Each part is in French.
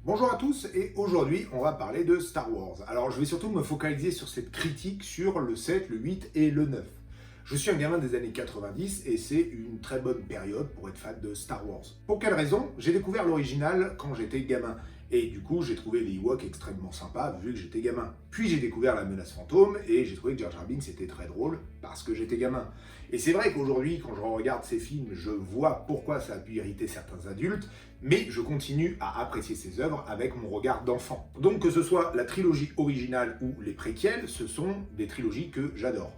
Bonjour à tous et aujourd'hui on va parler de Star Wars. Alors je vais surtout me focaliser sur cette critique sur le 7, le 8 et le 9. Je suis un gamin des années 90 et c'est une très bonne période pour être fan de Star Wars. Pour quelle raison? J'ai découvert l'original quand j'étais gamin. Et du coup, j'ai trouvé les Ewoks extrêmement sympas vu que j'étais gamin. Puis j'ai découvert la menace fantôme et j'ai trouvé que Jar Jar Binks était très drôle parce que j'étais gamin. Et c'est vrai qu'aujourd'hui, quand je regarde ces films, je vois pourquoi ça a pu irriter certains adultes, mais je continue à apprécier ces œuvres avec mon regard d'enfant. Donc que ce soit la trilogie originale ou les préquels, ce sont des trilogies que j'adore.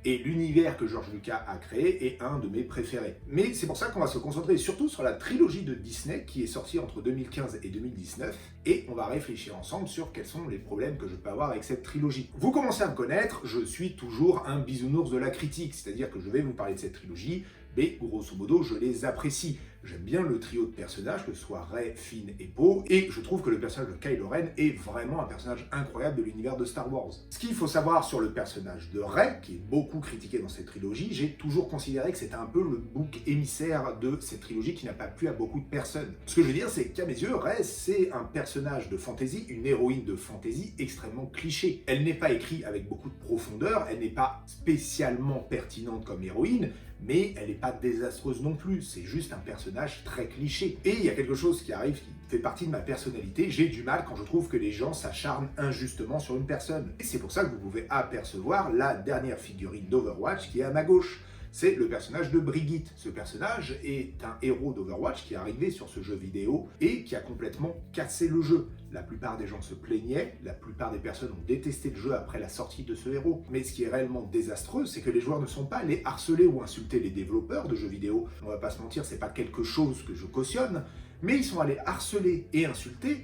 Et l'univers que George Lucas a créé est un de mes préférés. Mais c'est pour ça qu'on va se concentrer surtout sur la trilogie de Disney qui est sortie entre 2015 et 2019, et on va réfléchir ensemble sur quels sont les problèmes que je peux avoir avec cette trilogie. Vous commencez à me connaître, je suis toujours un bisounours de la critique, c'est-à-dire que je vais vous parler de cette trilogie, mais grosso modo, je les apprécie. J'aime bien le trio de personnages, que ce soit Rey, Finn et Poe, et je trouve que le personnage de Kylo Ren est vraiment un personnage incroyable de l'univers de Star Wars. Ce qu'il faut savoir sur le personnage de Rey, qui est beaucoup critiqué dans cette trilogie, j'ai toujours considéré que c'était un peu le bouc émissaire de cette trilogie qui n'a pas plu à beaucoup de personnes. Ce que je veux dire, c'est qu'à mes yeux, Rey, c'est un personnage de fantasy, une héroïne de fantasy extrêmement cliché. Elle n'est pas écrite avec beaucoup de profondeur, elle n'est pas spécialement pertinente comme héroïne, mais elle n'est pas désastreuse non plus, c'est juste un personnage très cliché. Et il y a quelque chose qui arrive, qui fait partie de ma personnalité, j'ai du mal quand je trouve que les gens s'acharnent injustement sur une personne. Et c'est pour ça que vous pouvez apercevoir la dernière figurine d'Overwatch qui est à ma gauche. C'est le personnage de Brigitte. Ce personnage est un héros d'Overwatch qui est arrivé sur ce jeu vidéo et qui a complètement cassé le jeu. La plupart des gens se plaignaient, la plupart des personnes ont détesté le jeu après la sortie de ce héros. Mais ce qui est réellement désastreux, c'est que les joueurs ne sont pas allés harceler ou insulter les développeurs de jeux vidéo. On va pas se mentir, c'est pas quelque chose que je cautionne, mais ils sont allés harceler et insulter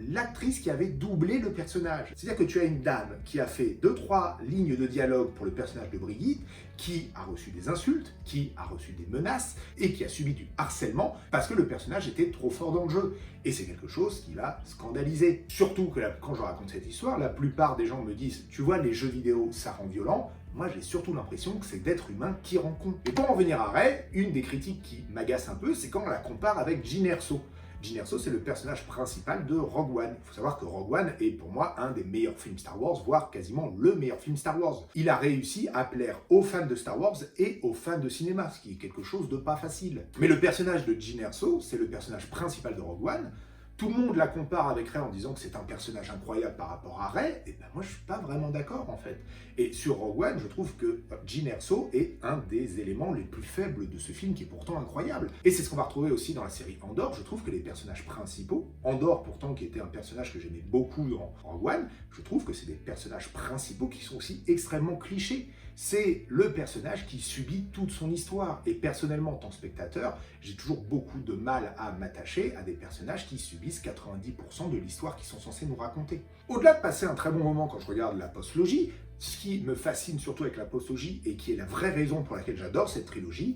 l'actrice qui avait doublé le personnage. C'est-à-dire que tu as une dame qui a fait 2-3 lignes de dialogue pour le personnage de Brigitte, qui a reçu des insultes, qui a reçu des menaces, et qui a subi du harcèlement parce que le personnage était trop fort dans le jeu. Et c'est quelque chose qui va scandaliser. Surtout que quand je raconte cette histoire, la plupart des gens me disent « Tu vois, les jeux vidéo, ça rend violent ». Moi, j'ai surtout l'impression que c'est d'êtres humains qui rend con. Et pour en venir à Rey, une des critiques qui m'agace un peu, c'est quand on la compare avec Jyn Erso. Jyn Erso, c'est le personnage principal de Rogue One. Il faut savoir que Rogue One est pour moi un des meilleurs films Star Wars, voire quasiment le meilleur film Star Wars. Il a réussi à plaire aux fans de Star Wars et aux fans de cinéma, ce qui est quelque chose de pas facile. Mais le personnage de Jyn Erso, c'est le personnage principal de Rogue One. Tout le monde la compare avec Rey en disant que c'est un personnage incroyable par rapport à Rey, et ben moi je suis pas vraiment d'accord en fait. Et sur Rogue One, je trouve que Jyn Erso est un des éléments les plus faibles de ce film qui est pourtant incroyable. Et c'est ce qu'on va retrouver aussi dans la série Andor. Je trouve que les personnages principaux, Andor pourtant qui était un personnage que j'aimais beaucoup dans Rogue One, je trouve que c'est des personnages principaux qui sont aussi extrêmement clichés. C'est le personnage qui subit toute son histoire. Et personnellement, en tant que spectateur, j'ai toujours beaucoup de mal à m'attacher à des personnages qui subissent 90% de l'histoire qu'ils sont censés nous raconter. Au-delà de passer un très bon moment quand je regarde la postlogie, ce qui me fascine surtout avec la postlogie et qui est la vraie raison pour laquelle j'adore cette trilogie,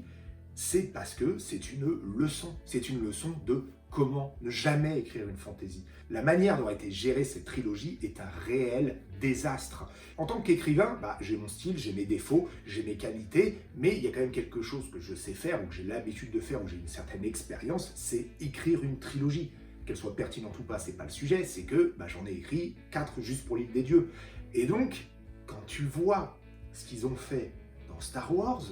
c'est parce que c'est une leçon. C'est une leçon de comment ne jamais écrire une fantaisie. La manière dont a été gérée cette trilogie est un réel désastre. En tant qu'écrivain, j'ai mon style, j'ai mes défauts, j'ai mes qualités, mais il y a quand même quelque chose que je sais faire, ou que j'ai l'habitude de faire, ou que j'ai une certaine expérience, c'est écrire une trilogie. Qu'elle soit pertinente ou pas, c'est pas le sujet, c'est que j'en ai écrit 4 juste pour l'île des dieux. Et donc, quand tu vois ce qu'ils ont fait dans Star Wars,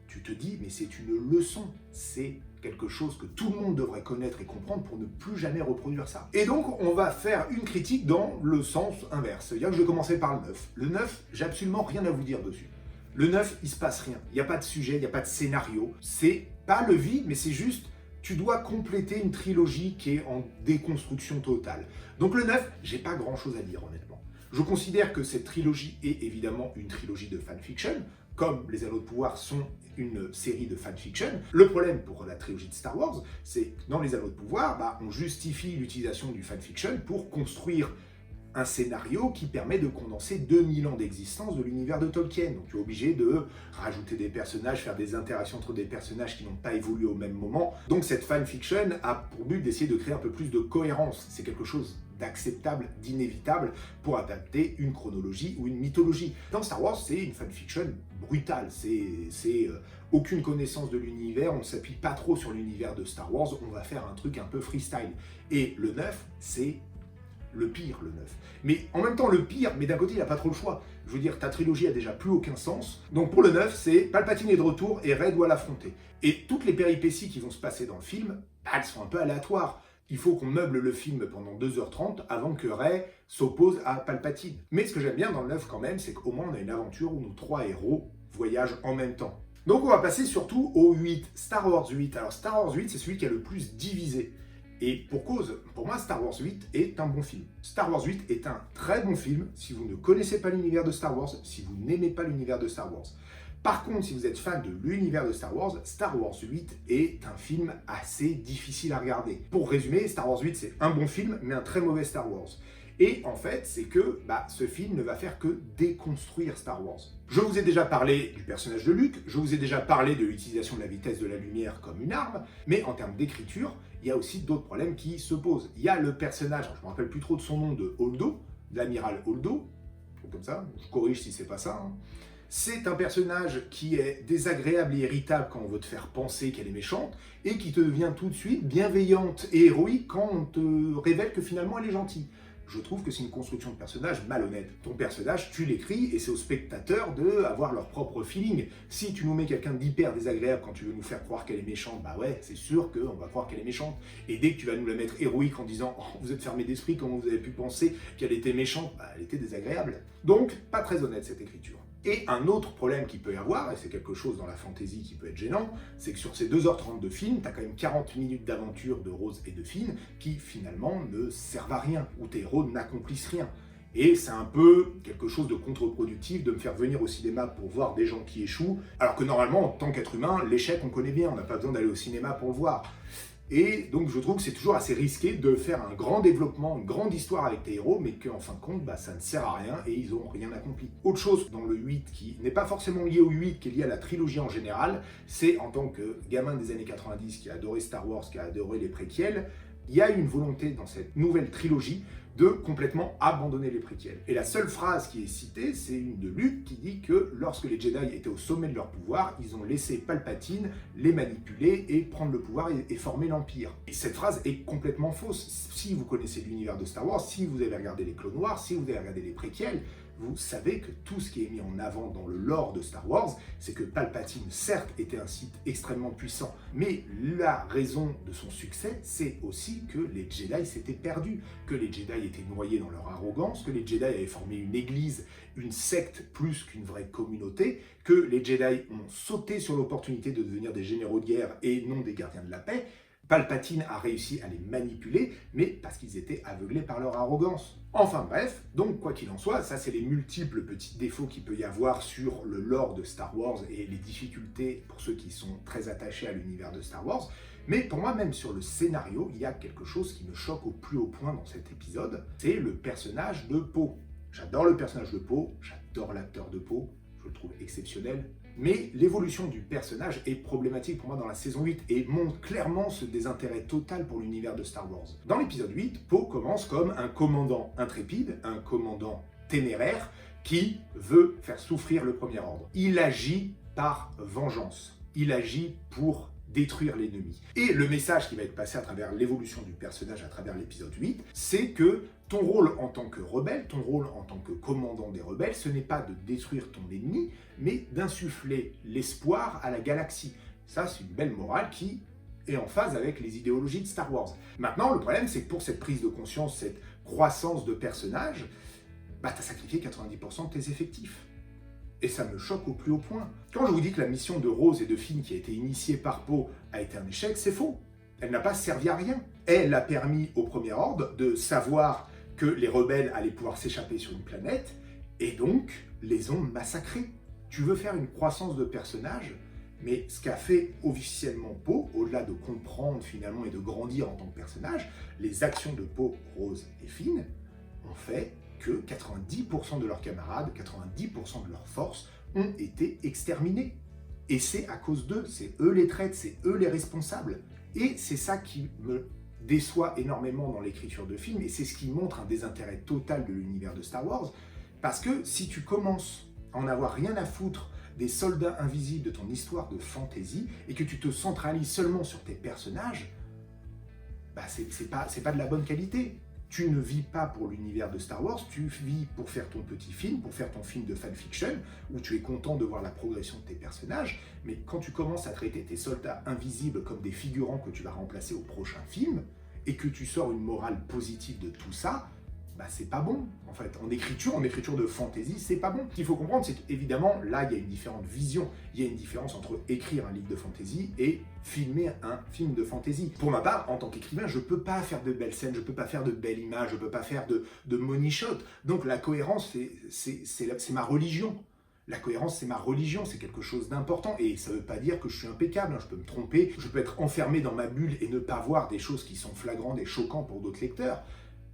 tu te dis, mais c'est une leçon, c'est quelque chose que tout le monde devrait connaître et comprendre pour ne plus jamais reproduire ça. Et donc, on va faire une critique dans le sens inverse. C'est-à-dire que je vais commencer par le 9. Le 9, j'ai absolument rien à vous dire dessus. Le 9, il se passe rien. Il n'y a pas de sujet, il n'y a pas de scénario. C'est pas le vide, mais c'est juste, tu dois compléter une trilogie qui est en déconstruction totale. Donc le 9, j'ai pas grand-chose à dire, honnêtement. Je considère que cette trilogie est évidemment une trilogie de fanfiction, comme Les Anneaux de Pouvoir sont une série de fanfiction. Le problème pour la trilogie de Star Wars, c'est que dans Les Anneaux de Pouvoir, on justifie l'utilisation du fanfiction pour construire un scénario qui permet de condenser 2000 ans d'existence de l'univers de Tolkien. Donc tu es obligé de rajouter des personnages, faire des interactions entre des personnages qui n'ont pas évolué au même moment. Donc cette fanfiction a pour but d'essayer de créer un peu plus de cohérence. C'est quelque chose d'acceptable, d'inévitable pour adapter une chronologie ou une mythologie. Dans Star Wars, c'est une fanfiction brutale. C'est aucune connaissance de l'univers, on ne s'appuie pas trop sur l'univers de Star Wars, on va faire un truc un peu freestyle. Et le 9, c'est le pire, le 9. Mais en même temps, le pire, mais d'un côté, il n'a pas trop le choix. Je veux dire, ta trilogie a déjà plus aucun sens. Donc pour le 9, c'est Palpatine est de retour et Rey doit l'affronter. Et toutes les péripéties qui vont se passer dans le film, elles sont un peu aléatoires. Il faut qu'on meuble le film pendant 2h30 avant que Rey s'oppose à Palpatine. Mais ce que j'aime bien dans le 9 quand même, c'est qu'au moins on a une aventure où nos 3 héros voyagent en même temps. Donc on va passer surtout au 8, Star Wars 8. Alors Star Wars 8, c'est celui qui a le plus divisé. Et pour cause, pour moi, Star Wars 8 est un bon film. Star Wars 8 est un très bon film si vous ne connaissez pas l'univers de Star Wars, si vous n'aimez pas l'univers de Star Wars. Par contre, si vous êtes fan de l'univers de Star Wars 8 est un film assez difficile à regarder. Pour résumer, Star Wars 8, c'est un bon film, mais un très mauvais Star Wars. Et en fait, c'est que ce film ne va faire que déconstruire Star Wars. Je vous ai déjà parlé du personnage de Luke, je vous ai déjà parlé de l'utilisation de la vitesse de la lumière comme une arme, mais en termes d'écriture, il y a aussi d'autres problèmes qui se posent. Il y a le personnage, je ne me rappelle plus trop de son nom, de Holdo, de l'amiral Holdo, comme ça, je corrige si c'est pas ça. C'est un personnage qui est désagréable et irritable quand on veut te faire penser qu'elle est méchante, et qui te devient tout de suite bienveillante et héroïque quand on te révèle que finalement elle est gentille. Je trouve que c'est une construction de personnage malhonnête. Ton personnage, tu l'écris et c'est aux spectateurs d'avoir leur propre feeling. Si tu nous mets quelqu'un d'hyper désagréable quand tu veux nous faire croire qu'elle est méchante, bah ouais, c'est sûr qu'on va croire qu'elle est méchante. Et dès que tu vas nous la mettre héroïque en disant oh, vous êtes fermé d'esprit, comment vous avez pu penser qu'elle était méchante, bah elle était désagréable. Donc, pas très honnête cette écriture. Et un autre problème qu'il peut y avoir, et c'est quelque chose dans la fantasy qui peut être gênant, c'est que sur ces 2h30 de film, t'as quand même 40 minutes d'aventure de Rose et de Finn qui finalement ne servent à rien, où tes héros n'accomplissent rien. Et c'est un peu quelque chose de contre-productif de me faire venir au cinéma pour voir des gens qui échouent, alors que normalement, en tant qu'être humain, l'échec on connaît bien, on n'a pas besoin d'aller au cinéma pour le voir. Et donc je trouve que c'est toujours assez risqué de faire un grand développement, une grande histoire avec tes héros, mais qu'en fin de compte, ça ne sert à rien et ils n'ont rien accompli. Autre chose dans le 8 qui n'est pas forcément lié au 8, qui est lié à la trilogie en général, c'est en tant que gamin des années 90 qui a adoré Star Wars, qui a adoré les préquels, il y a une volonté dans cette nouvelle trilogie de complètement abandonner les préquels. Et la seule phrase qui est citée, c'est une de Luke qui dit que lorsque les Jedi étaient au sommet de leur pouvoir, ils ont laissé Palpatine les manipuler et prendre le pouvoir et former l'Empire. Et cette phrase est complètement fausse. Si vous connaissez l'univers de Star Wars, si vous avez regardé les Clone Wars, si vous avez regardé les préquels, vous savez que tout ce qui est mis en avant dans le lore de Star Wars, c'est que Palpatine, certes, était un Sith extrêmement puissant, mais la raison de son succès, c'est aussi que les Jedi s'étaient perdus, que les Jedi étaient noyés dans leur arrogance, que les Jedi avaient formé une église, une secte plus qu'une vraie communauté, que les Jedi ont sauté sur l'opportunité de devenir des généraux de guerre et non des gardiens de la paix. Palpatine a réussi à les manipuler, mais parce qu'ils étaient aveuglés par leur arrogance. Enfin bref, donc quoi qu'il en soit, ça c'est les multiples petits défauts qu'il peut y avoir sur le lore de Star Wars et les difficultés pour ceux qui sont très attachés à l'univers de Star Wars. Mais pour moi, même sur le scénario, il y a quelque chose qui me choque au plus haut point dans cet épisode, c'est le personnage de Poe. J'adore le personnage de Poe, j'adore l'acteur de Poe, je le trouve exceptionnel. Mais l'évolution du personnage est problématique pour moi dans la saison 8 et montre clairement ce désintérêt total pour l'univers de Star Wars. Dans l'épisode 8, Poe commence comme un commandant intrépide, un commandant téméraire qui veut faire souffrir le Premier Ordre. Il agit par vengeance, il agit pour détruire l'ennemi. Et le message qui va être passé à travers l'évolution du personnage à travers l'épisode 8, c'est que ton rôle en tant que rebelle, ton rôle en tant que commandant des rebelles, ce n'est pas de détruire ton ennemi, mais d'insuffler l'espoir à la galaxie. Ça, c'est une belle morale qui est en phase avec les idéologies de Star Wars. Maintenant, le problème, c'est que pour cette prise de conscience, cette croissance de personnage, t'as sacrifié 90% de tes effectifs. Et ça me choque au plus haut point. Quand je vous dis que la mission de Rose et de Finn qui a été initiée par Poe a été un échec, c'est faux. Elle n'a pas servi à rien. Elle a permis au Premier Ordre de savoir que les rebelles allaient pouvoir s'échapper sur une planète, et donc les ont massacrés. Tu veux faire une croissance de personnage, mais ce qu'a fait officiellement Poe, au-delà de comprendre finalement et de grandir en tant que personnage, les actions de Poe, Rose et Finn ont fait que 90% de leurs camarades, 90% de leurs forces ont été exterminés. Et c'est à cause d'eux, c'est eux les traîtres, c'est eux les responsables. Et c'est ça qui me déçoit énormément dans l'écriture de films, et c'est ce qui montre un désintérêt total de l'univers de Star Wars, parce que si tu commences à en avoir rien à foutre des soldats invisibles de ton histoire de fantasy, et que tu te centralises seulement sur tes personnages, c'est pas de la bonne qualité. Tu ne vis pas pour l'univers de Star Wars, tu vis pour faire ton petit film, pour faire ton film de fanfiction, où tu es content de voir la progression de tes personnages, mais quand tu commences à traiter tes soldats invisibles comme des figurants que tu vas remplacer au prochain film, et que tu sors une morale positive de tout ça, bah c'est pas bon, en fait. En écriture de fantasy, c'est pas bon. Ce qu'il faut comprendre, c'est qu'évidemment, là, il y a une différente vision. Il y a une différence entre écrire un livre de fantasy et filmer un film de fantasy. Pour ma part, en tant qu'écrivain, je peux pas faire de belles scènes, je peux pas faire de belles images, je peux pas faire de money shot. Donc la cohérence, c'est ma religion. La cohérence, c'est ma religion, c'est quelque chose d'important. Et ça ne veut pas dire que je suis impeccable, hein. Je peux me tromper, je peux être enfermé dans ma bulle et ne pas voir des choses qui sont flagrantes et choquantes pour d'autres lecteurs.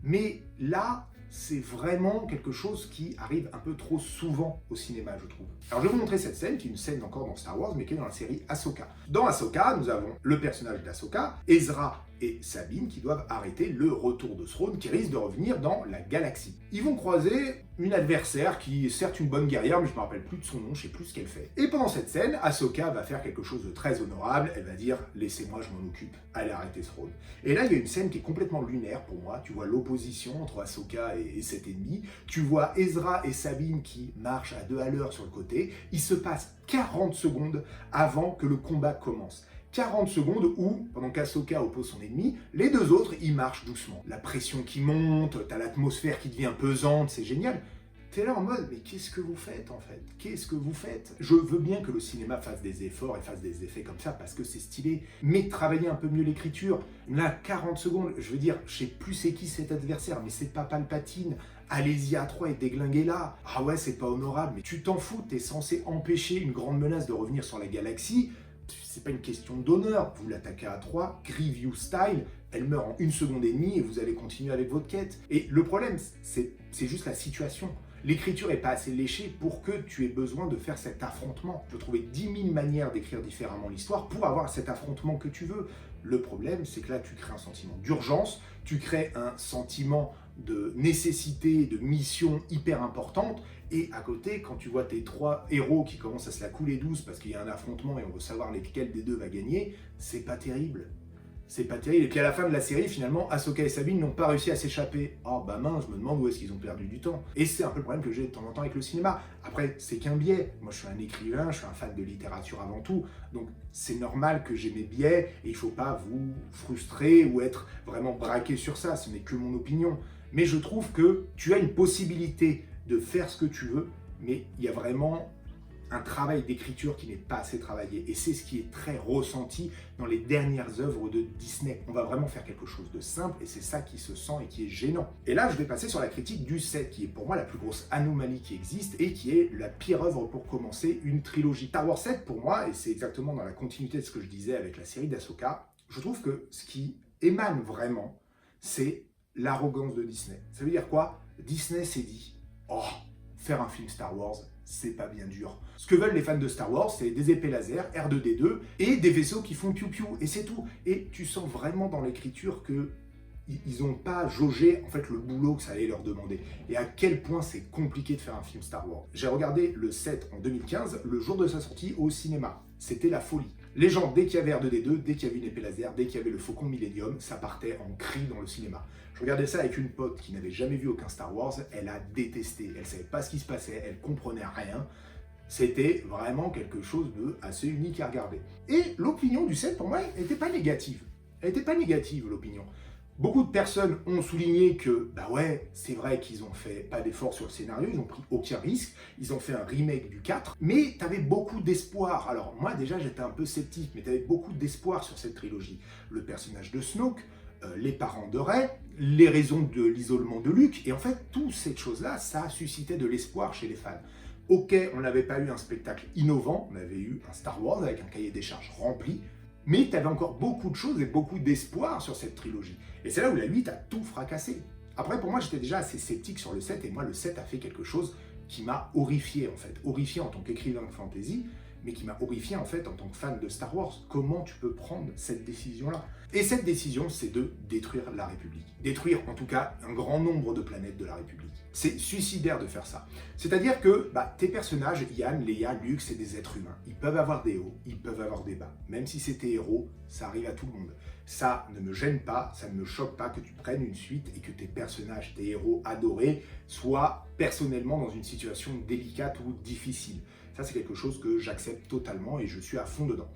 Mais là, c'est vraiment quelque chose qui arrive un peu trop souvent au cinéma, je trouve. Alors je vais vous montrer cette scène, qui est une scène encore dans Star Wars, mais qui est dans la série Ahsoka. Dans Ahsoka, nous avons le personnage d'Ahsoka, Ezra et Sabine, qui doivent arrêter le retour de Thrawn, qui risque de revenir dans la galaxie. Ils vont croiser une adversaire qui est certes une bonne guerrière, mais je ne me rappelle plus de son nom, je ne sais plus ce qu'elle fait. Et pendant cette scène, Ahsoka va faire quelque chose de très honorable, elle va dire « Laissez-moi, je m'en occupe, allez arrêter Thrawn ». Et là, il y a une scène qui est complètement lunaire pour moi, tu vois l'opposition entre Ahsoka et cet ennemi, tu vois Ezra et Sabine qui marchent à 2 à l'heure sur le côté, il se passe 40 secondes avant que le combat commence. 40 secondes où, pendant qu'Ahsoka oppose son ennemi, les deux autres, ils marchent doucement. La pression qui monte, t'as l'atmosphère qui devient pesante, c'est génial. T'es là en mode, mais qu'est-ce que vous faites en fait? Qu'est-ce que vous faites? Je veux bien que le cinéma fasse des efforts et fasse des effets comme ça parce que c'est stylé, mais travaillez un peu mieux l'écriture. Là, 40 secondes, je veux dire, je sais plus c'est qui cet adversaire, mais c'est pas Palpatine. Allez-y à 3 et déglinguez-la. Ah ouais, c'est pas honorable, mais tu t'en fous, t'es censé empêcher une grande menace de revenir sur la galaxie. C'est pas une question d'honneur, vous l'attaquez à 3, Grievous style, elle meurt en 1 seconde et demie et vous allez continuer avec votre quête. Et le problème, c'est juste la situation. L'écriture n'est pas assez léchée pour que tu aies besoin de faire cet affrontement. Tu peux trouver 10 000 manières d'écrire différemment l'histoire pour avoir cet affrontement que tu veux. Le problème, c'est que là, tu crées un sentiment d'urgence, tu crées un sentiment de nécessité, de mission hyper importante, et à côté, quand tu vois tes 3 héros qui commencent à se la couler douce parce qu'il y a un affrontement et on veut savoir lequel des deux va gagner, c'est pas terrible. C'est pas terrible. Et puis à la fin de la série, finalement, Ahsoka et Sabine n'ont pas réussi à s'échapper. Oh bah mince, je me demande où est-ce qu'ils ont perdu du temps. Et c'est un peu le problème que j'ai de temps en temps avec le cinéma. Après, c'est qu'un biais. Moi, je suis un écrivain, je suis un fan de littérature avant tout. Donc, c'est normal que j'ai mes biais et il faut pas vous frustrer ou être vraiment braqué sur ça. Ce n'est que mon opinion. Mais je trouve que tu as une possibilité de faire ce que tu veux, mais il y a vraiment un travail d'écriture qui n'est pas assez travaillé. Et c'est ce qui est très ressenti dans les dernières œuvres de Disney. On va vraiment faire quelque chose de simple et c'est ça qui se sent et qui est gênant. Et là, je vais passer sur la critique du 7, qui est pour moi la plus grosse anomalie qui existe et qui est la pire œuvre pour commencer une trilogie. Star Wars 7, pour moi, et c'est exactement dans la continuité de ce que je disais avec la série d'Ahsoka, je trouve que ce qui émane vraiment, c'est l'arrogance de Disney. Ça veut dire quoi? Disney s'est dit « Oh, faire un film Star Wars, c'est pas bien dur. » Ce que veulent les fans de Star Wars, c'est des épées laser, R2-D2, et des vaisseaux qui font piou-piou, et c'est tout. Et tu sens vraiment dans l'écriture que ils n'ont pas jaugé en fait le boulot que ça allait leur demander. Et à quel point c'est compliqué de faire un film Star Wars. J'ai regardé le 7 en 2015, le jour de sa sortie au cinéma. C'était la folie. Les gens, dès qu'il y avait R2-D2, dès qu'il y avait une épée laser, dès qu'il y avait le Faucon Millennium, ça partait en cris dans le cinéma. Je regardais ça avec une pote qui n'avait jamais vu aucun Star Wars, elle a détesté, elle savait pas ce qui se passait, elle comprenait rien. C'était vraiment quelque chose de assez unique à regarder. Et l'opinion du 7 pour moi n'était pas négative. Elle n'était pas négative l'opinion. Beaucoup de personnes ont souligné que, bah ouais, c'est vrai qu'ils ont fait pas d'efforts sur le scénario, ils ont pris aucun risque, ils ont fait un remake du 4, mais t'avais beaucoup d'espoir. Alors moi déjà j'étais un peu sceptique, mais t'avais beaucoup d'espoir sur cette trilogie. Le personnage de Snoke, les parents de Rey, les raisons de l'isolement de Luke, et en fait, toutes ces choses-là, ça suscitait de l'espoir chez les fans. Ok, on n'avait pas eu un spectacle innovant, on avait eu un Star Wars avec un cahier des charges rempli, mais tu avais encore beaucoup de choses et beaucoup d'espoir sur cette trilogie. Et c'est là où la 8 a tout fracassé. Après, pour moi, j'étais déjà assez sceptique sur le 7, et moi, le 7 a fait quelque chose qui m'a horrifié, en fait. Horrifié en tant qu'écrivain de fantasy, mais qui m'a horrifié en fait en tant que fan de Star Wars. Comment tu peux prendre cette décision-là? Et cette décision, c'est de détruire la République. Détruire en tout cas un grand nombre de planètes de la République. C'est suicidaire de faire ça. C'est-à-dire que tes personnages, Yann, Leia, Luke, c'est des êtres humains. Ils peuvent avoir des hauts, ils peuvent avoir des bas. Même si c'est tes héros, ça arrive à tout le monde. Ça ne me gêne pas, ça ne me choque pas que tu prennes une suite et que tes personnages, tes héros adorés, soient personnellement dans une situation délicate ou difficile. Ça, c'est quelque chose que j'accepte totalement et je suis à fond dedans.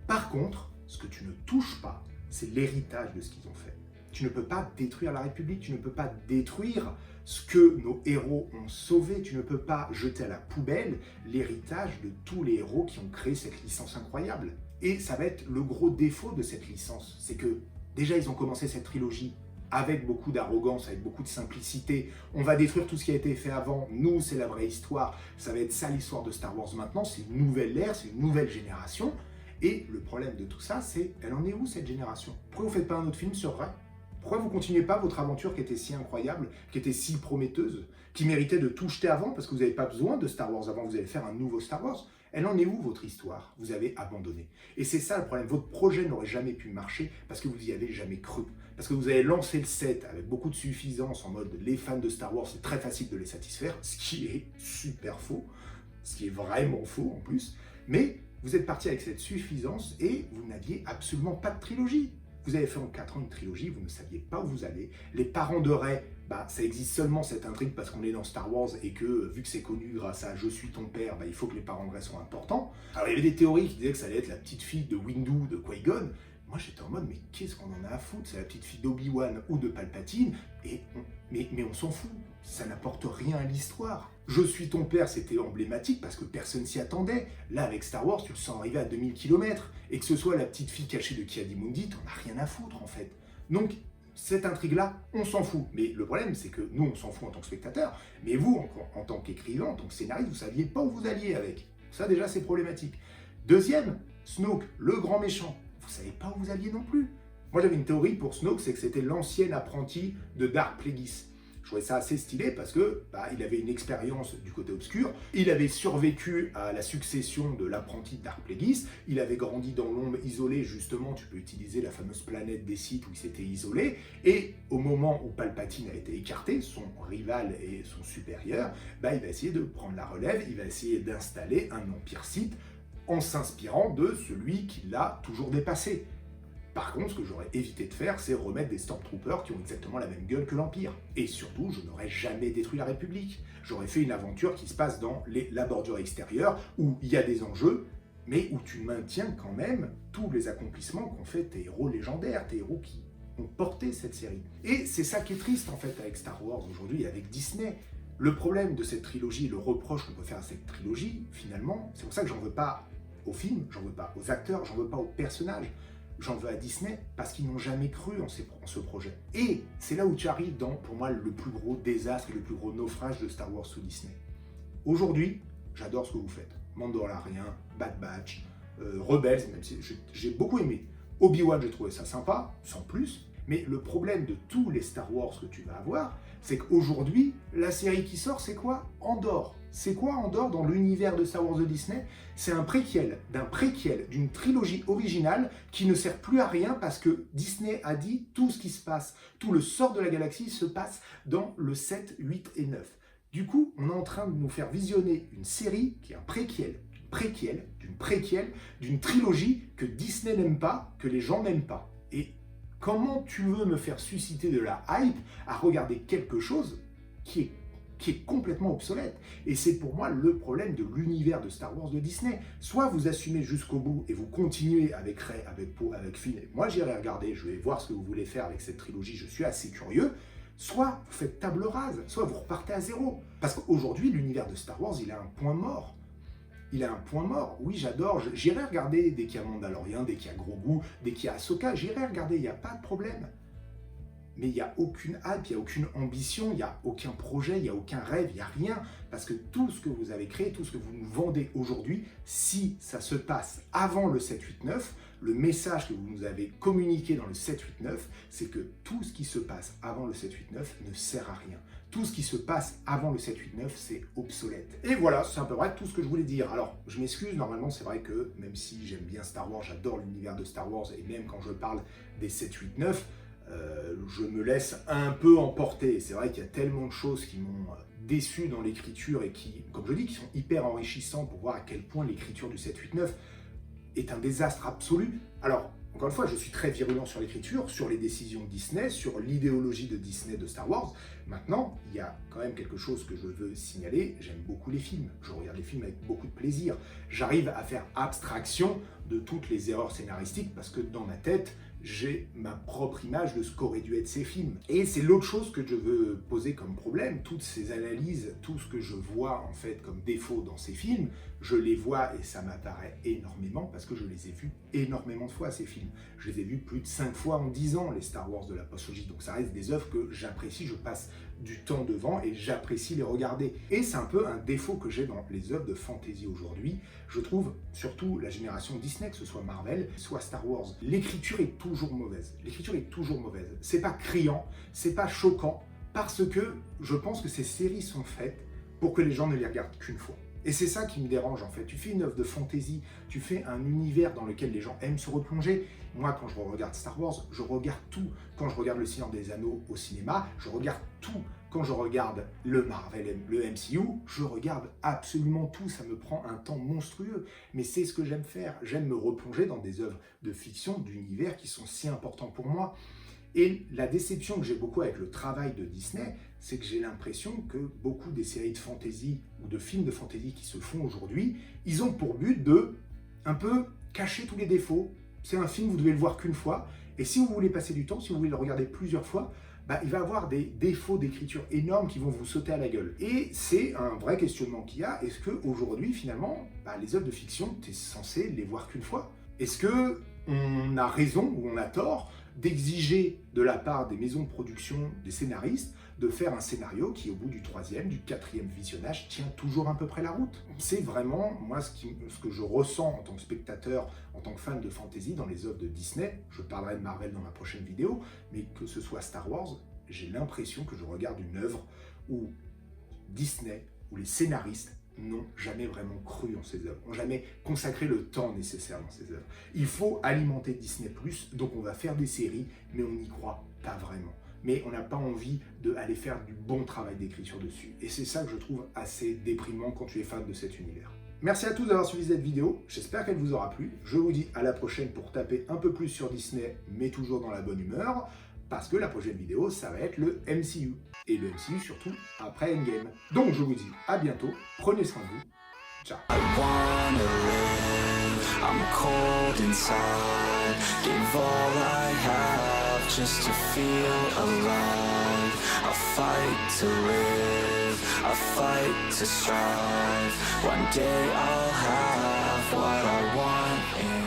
Par contre, ce que tu ne touches pas, c'est l'héritage de ce qu'ils ont fait. Tu ne peux pas détruire la République, tu ne peux pas détruire ce que nos héros ont sauvé, tu ne peux pas jeter à la poubelle l'héritage de tous les héros qui ont créé cette licence incroyable. Et ça va être le gros défaut de cette licence, c'est que déjà ils ont commencé cette trilogie avec beaucoup d'arrogance, avec beaucoup de simplicité. On va détruire tout ce qui a été fait avant, nous c'est la vraie histoire, ça va être ça l'histoire de Star Wars maintenant, c'est une nouvelle ère, c'est une nouvelle génération. Et le problème de tout ça, c'est, elle en est où cette génération? Pourquoi vous ne faites pas un autre film sur vrai? Pourquoi vous ne continuez pas votre aventure qui était si incroyable, qui était si prometteuse, qui méritait de tout jeter avant, parce que vous n'avez pas besoin de Star Wars avant, vous allez faire un nouveau Star Wars? Elle en est où votre histoire? Vous avez abandonné. Et c'est ça le problème, votre projet n'aurait jamais pu marcher parce que vous n'y avez jamais cru. Parce que vous avez lancé le set avec beaucoup de suffisance en mode les fans de Star Wars, c'est très facile de les satisfaire, ce qui est super faux, ce qui est vraiment faux en plus, mais vous êtes parti avec cette suffisance et vous n'aviez absolument pas de trilogie. Vous avez fait en 4 ans une trilogie, vous ne saviez pas où vous allez. Les parents de Rey, ça existe seulement cette intrigue parce qu'on est dans Star Wars et que, vu que c'est connu grâce à Je suis ton père, il faut que les parents de Rey soient importants. Alors il y avait des théories qui disaient que ça allait être la petite fille de Windu, de Qui-Gon. Moi j'étais en mode, mais qu'est-ce qu'on en a à foutre? C'est la petite fille d'Obi-Wan ou de Palpatine, mais on s'en fout, ça n'apporte rien à l'histoire. Je suis ton père, c'était emblématique parce que personne s'y attendait. Là, avec Star Wars, tu le sens arriver à 2000 km. Et que ce soit la petite fille cachée de Ki-Adi-Mundi, t'en as rien à foutre en fait. Donc, cette intrigue-là, on s'en fout. Mais le problème, c'est que nous, on s'en fout en tant que spectateur. Mais vous, en tant qu'écrivain, en tant que scénariste, vous ne saviez pas où vous alliez avec. Ça, déjà, c'est problématique. Deuxième, Snoke, le grand méchant. Vous ne savez pas où vous alliez non plus. Moi, j'avais une théorie pour Snoke, c'est que c'était l'ancien apprenti de Darth Plagueis. Je trouvais ça assez stylé parce que il avait une expérience du côté obscur, il avait survécu à la succession de l'apprenti de Darth Plagueis, il avait grandi dans l'ombre isolé, justement, tu peux utiliser la fameuse planète des Sith où il s'était isolé, et au moment où Palpatine a été écarté, son rival et son supérieur, il va essayer de prendre la relève, il va essayer d'installer un empire Sith en s'inspirant de celui qui l'a toujours dépassé. Par contre, ce que j'aurais évité de faire, c'est remettre des Stormtroopers qui ont exactement la même gueule que l'Empire. Et surtout, je n'aurais jamais détruit la République. J'aurais fait une aventure qui se passe dans la bordure extérieure, où il y a des enjeux, mais où tu maintiens quand même tous les accomplissements qu'ont fait tes héros légendaires, tes héros qui ont porté cette série. Et c'est ça qui est triste en fait avec Star Wars aujourd'hui, avec Disney. Le problème de cette trilogie, le reproche qu'on peut faire à cette trilogie, finalement, c'est pour ça que j'en veux pas aux films, j'en veux pas aux acteurs, j'en veux pas aux personnages. J'en veux à Disney parce qu'ils n'ont jamais cru en ce projet. Et c'est là où tu arrives dans, pour moi, le plus gros désastre et le plus gros naufrage de Star Wars sous Disney. Aujourd'hui, j'adore ce que vous faites. Mandalorian, Bad Batch, Rebels, même si j'ai beaucoup aimé. Obi-Wan, j'ai trouvé ça sympa, sans plus. Mais le problème de tous les Star Wars que tu vas avoir, c'est qu'aujourd'hui, la série qui sort, c'est quoi? Andor. C'est quoi Andor dans l'univers de Star Wars de Disney? C'est un préquel, d'une trilogie originale qui ne sert plus à rien parce que Disney a dit tout ce qui se passe, tout le sort de la galaxie se passe dans le 7, 8 et 9. Du coup, on est en train de nous faire visionner une série qui est un préquel d'une trilogie que Disney n'aime pas, que les gens n'aiment pas. Et comment tu veux me faire susciter de la hype à regarder quelque chose qui est complètement obsolète. Et c'est pour moi le problème de l'univers de Star Wars de Disney. Soit vous assumez jusqu'au bout et vous continuez avec Rey, avec Poe, avec Finn. Et moi j'irai regarder, je vais voir ce que vous voulez faire avec cette trilogie, je suis assez curieux. Soit vous faites table rase, soit vous repartez à zéro. Parce qu'aujourd'hui, l'univers de Star Wars, il a un point mort. Il a un point mort. Oui, j'adore. J'irai regarder dès qu'il y a Mandalorian, dès qu'il y a Grogu, dès qu'il y a Ahsoka. J'irai regarder, il n'y a pas de problème. mais il n'y a aucune hype, il n'y a aucune ambition, il n'y a aucun projet, il n'y a aucun rêve, il n'y a rien. Parce que tout ce que vous avez créé, tout ce que vous nous vendez aujourd'hui, si ça se passe avant le 7-8-9, le message que vous nous avez communiqué dans le 7-8-9, c'est que tout ce qui se passe avant le 7-8-9 ne sert à rien. Tout ce qui se passe avant le 7-8-9, c'est obsolète. Et voilà, c'est à peu près tout ce que je voulais dire. Alors, je m'excuse, normalement, c'est vrai que même si j'aime bien Star Wars, j'adore l'univers de Star Wars, et même quand je parle des 7-8-9, je me laisse un peu emporter. C'est vrai qu'il y a tellement de choses qui m'ont déçu dans l'écriture et qui, comme je dis, qui sont hyper enrichissants pour voir à quel point l'écriture du 7-8-9 est un désastre absolu. Alors, encore une fois, je suis très virulent sur l'écriture, sur les décisions de Disney, sur l'idéologie de Disney de Star Wars. Maintenant, il y a quand même quelque chose que je veux signaler. J'aime beaucoup les films. Je regarde les films avec beaucoup de plaisir. J'arrive à faire abstraction de toutes les erreurs scénaristiques parce que dans ma tête, j'ai ma propre image de ce qu'aurait dû être ces films. Et c'est l'autre chose que je veux poser comme problème. Toutes ces analyses, tout ce que je vois en fait comme défaut dans ces films, je les vois et ça m'apparaît énormément parce que je les ai vus énormément de fois ces films. Je les ai vus plus de 5 fois en 10 ans, les Star Wars de la postlogie. Donc ça reste des œuvres que j'apprécie, je passe du temps devant et j'apprécie les regarder. Et c'est un peu un défaut que j'ai dans les œuvres de fantasy aujourd'hui. Je trouve, surtout la génération Disney, que ce soit Marvel, soit Star Wars, l'écriture est toujours mauvaise. L'écriture est toujours mauvaise. C'est pas criant, c'est pas choquant, parce que je pense que ces séries sont faites pour que les gens ne les regardent qu'une fois. Et c'est ça qui me dérange en fait. Tu fais une œuvre de fantasy, tu fais un univers dans lequel les gens aiment se replonger. Moi, quand je regarde Star Wars, je regarde tout. Quand je regarde Le Seigneur des Anneaux au cinéma, je regarde tout. Quand je regarde le Marvel, le MCU, je regarde absolument tout. Ça me prend un temps monstrueux. Mais c'est ce que j'aime faire. J'aime me replonger dans des œuvres de fiction, d'univers qui sont si importants pour moi. Et la déception que j'ai beaucoup avec le travail de Disney, c'est que j'ai l'impression que beaucoup des séries de fantasy ou de films de fantasy qui se font aujourd'hui, ils ont pour but de un peu cacher tous les défauts. C'est un film, vous devez le voir qu'une fois. Et si vous voulez passer du temps, si vous voulez le regarder plusieurs fois, il va avoir des défauts d'écriture énormes qui vont vous sauter à la gueule. Et c'est un vrai questionnement qu'il y a. Est-ce qu'aujourd'hui, finalement, les œuvres de fiction, tu es censé les voir qu'une fois? Est-ce qu'on a raison ou on a tort d'exiger de la part des maisons de production, des scénaristes, de faire un scénario qui, au bout du 3e, du 4e visionnage, tient toujours à peu près la route? C'est vraiment, moi, ce que je ressens en tant que spectateur, en tant que fan de fantasy dans les œuvres de Disney. Je parlerai de Marvel dans ma prochaine vidéo, mais que ce soit Star Wars, j'ai l'impression que je regarde une œuvre où Disney, où les scénaristes n'ont jamais vraiment cru en ces œuvres, n'ont jamais consacré le temps nécessaire dans ces œuvres. Il faut alimenter Disney+, donc on va faire des séries, mais on n'y croit pas vraiment. Mais on n'a pas envie d'aller faire du bon travail d'écriture dessus. Et c'est ça que je trouve assez déprimant quand tu es fan de cet univers. Merci à tous d'avoir suivi cette vidéo, j'espère qu'elle vous aura plu. Je vous dis à la prochaine pour taper un peu plus sur Disney, mais toujours dans la bonne humeur, parce que la prochaine vidéo, ça va être le MCU. Et le MCU surtout après Endgame. Donc je vous dis à bientôt, prenez soin de vous, ciao. I'm cold inside, give all I have just to feel alive. I fight to live, I fight to strive. One day I'll have what I want.